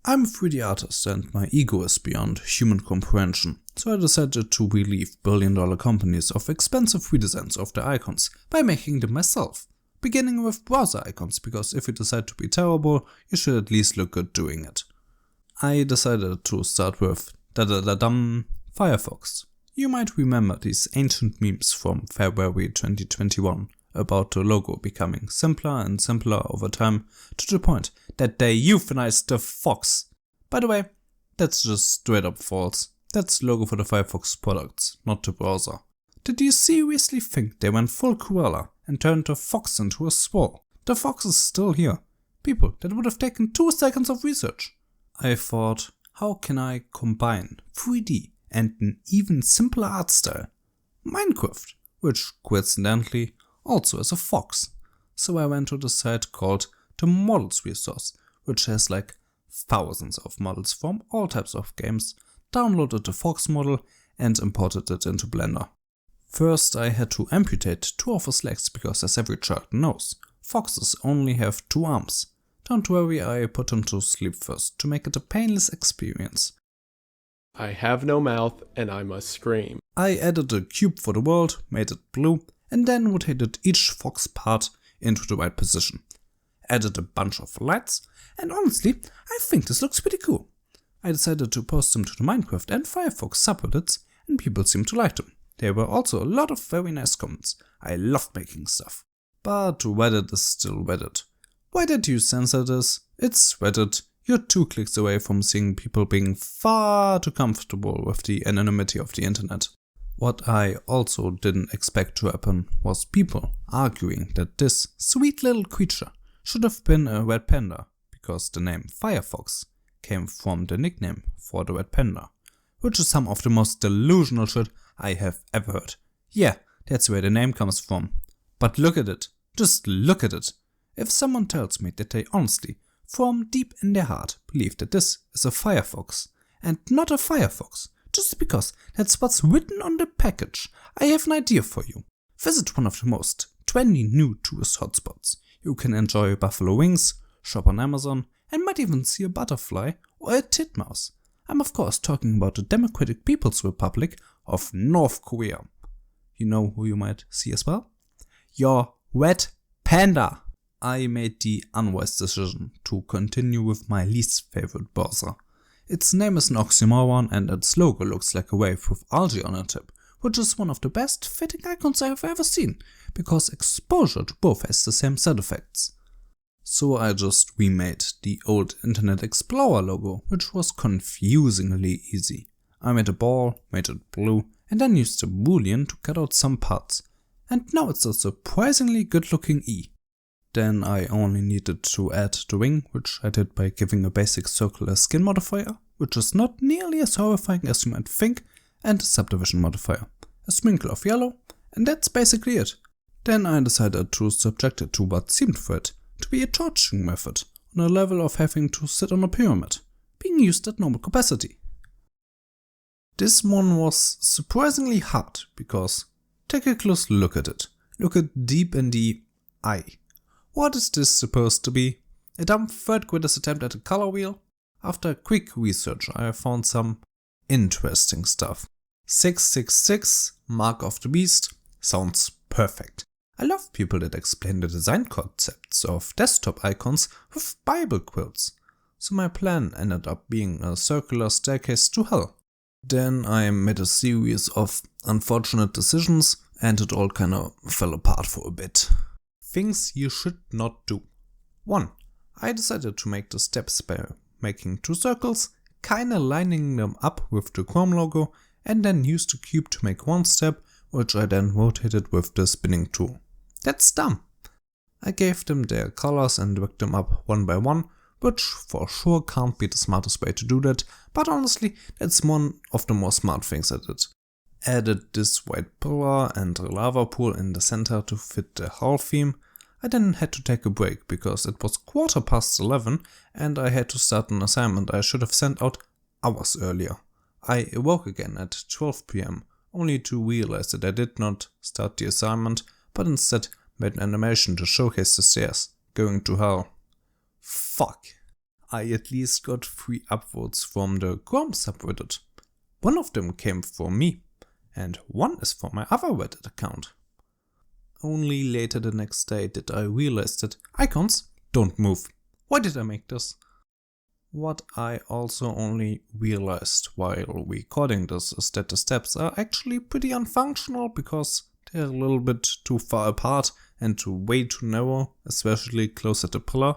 I'm a 3D artist and my ego is beyond human comprehension, so I decided to relieve billion-dollar companies of expensive redesigns of their icons by making them myself. Beginning with browser icons, because if you decide to be terrible, you should at least look good doing it. I decided to start with Firefox. You might remember these ancient memes from February 2021 about the logo becoming simpler and simpler over time to the point that they euthanized the fox. By the way, that's just straight up false. That's the logo for the Firefox products, not the browser. Did you seriously think they went full Cruella and turned the fox into a swirl? The fox is still here. People, that would have taken 2 seconds of research. I thought, how can I combine 3D and an even simpler art style? Minecraft, which coincidentally also has a fox. So I went to the site called the Models Resource, which has like thousands of models from all types of games, downloaded the fox model and imported it into Blender. First I had to amputate 2 of his legs because, as every child knows, foxes only have 2 arms. Don't worry, I put him to sleep first to make it a painless experience. I have no mouth and I must scream. I added a cube for the world, made it blue, and then rotated each fox part into the right position. Added a bunch of lights, and honestly, I think this looks pretty cool. I decided to post them to the Minecraft and Firefox subreddits, and people seemed to like them. There were also a lot of very nice comments. I love making stuff. But Reddit is still Reddit. Why did you censor this? It's Reddit. You're 2 clicks away from seeing people being far too comfortable with the anonymity of the internet. What I also didn't expect to happen was people arguing that this sweet little creature should have been a red panda, because the name Firefox came from the nickname for the red panda, which is some of the most delusional shit I have ever heard. Yeah, that's where the name comes from. But look at it. Just look at it. If someone tells me that they honestly, from deep in their heart, believe that this is a Firefox and not a Firefox, just because that's what's written on the package, I have an idea for you. Visit one of the most trendy new tourist hotspots. You can enjoy buffalo wings, shop on Amazon, and might even see a butterfly or a titmouse. I'm of course talking about the Democratic People's Republic of North Korea. You know who you might see as well? Your red panda. I made the unwise decision to continue with my least favorite browser. Its name is an oxymoron and its logo looks like a wave with algae on a tip, which is one of the best fitting icons I have ever seen, because exposure to both has the same side effects. So I just remade the old Internet Explorer logo, which was confusingly easy. I made a ball, made it blue, and then used a boolean to cut out some parts. And now it's a surprisingly good looking E. Then I only needed to add the wing, which I did by giving a basic circular skin modifier, which is not nearly as horrifying as you might think, and a subdivision modifier, a sprinkle of yellow, and that's basically it. Then I decided to subject it to what seemed for it to be a torching method, on a level of having to sit on a pyramid, being used at normal capacity. This one was surprisingly hard, because take a close look at it. Look at deep in the eye. What is this supposed to be? A dumb 3rd grader's attempt at a color wheel? After quick research I found some interesting stuff. 666, Mark of the Beast, sounds perfect. I love people that explain the design concepts of desktop icons with Bible quotes. So my plan ended up being a circular staircase to hell. Then I made a series of unfortunate decisions and it all kinda fell apart for a bit. Things you should not do. 1. I decided to make the steps by making 2 circles, kinda lining them up with the Chrome logo, and then used the cube to make 1 step, which I then rotated with the spinning tool. That's dumb. I gave them their colors and dragged them up one by one, which for sure can't be the smartest way to do that, but honestly that's one of the more smart things I did. Added this white pillar and a lava pool in the center to fit the hull theme. I then had to take a break because it was 11:15 and I had to start an assignment I should have sent out hours earlier. I awoke again at 12 PM, only to realize that I did not start the assignment, but instead made an animation to showcase the stairs going to hell. Fuck. I at least got 3 upvotes from the Chrome subreddit. One of them came from me, and one is from my other Reddit account. Only later the next day did I realize that icons don't move. Why did I make this? What I also only realized while recording this is that the steps are actually pretty unfunctional because they're a little bit too far apart and way too narrow, especially close at the pillar.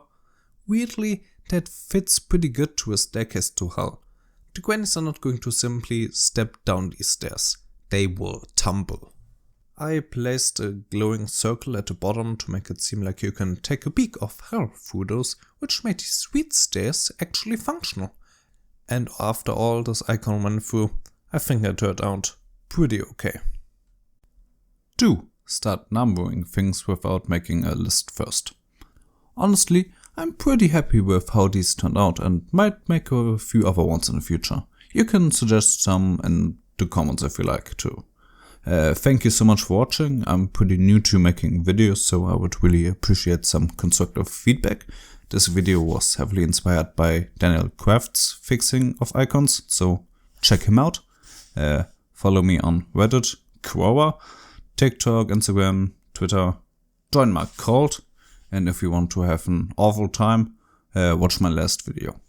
Weirdly, that fits pretty good to a staircase to hell. The grannies are not going to simply step down these stairs, they will tumble. I placed a glowing circle at the bottom to make it seem like you can take a peek of hell through those, which made these sweet stairs actually functional. And after all this icon went through, I think it turned out pretty okay. 2. Start numbering things without making a list first. Honestly, I'm pretty happy with how these turned out and might make a few other ones in the future. You can suggest some in the comments if you like too. Thank you so much for watching. I'm pretty new to making videos, so I would really appreciate some constructive feedback. This video was heavily inspired by Daniel Craft's fixing of icons, so check him out. Follow me on Reddit, Quora, TikTok, Instagram, Twitter. Join my cult, and if you want to have an awful time, watch my last video.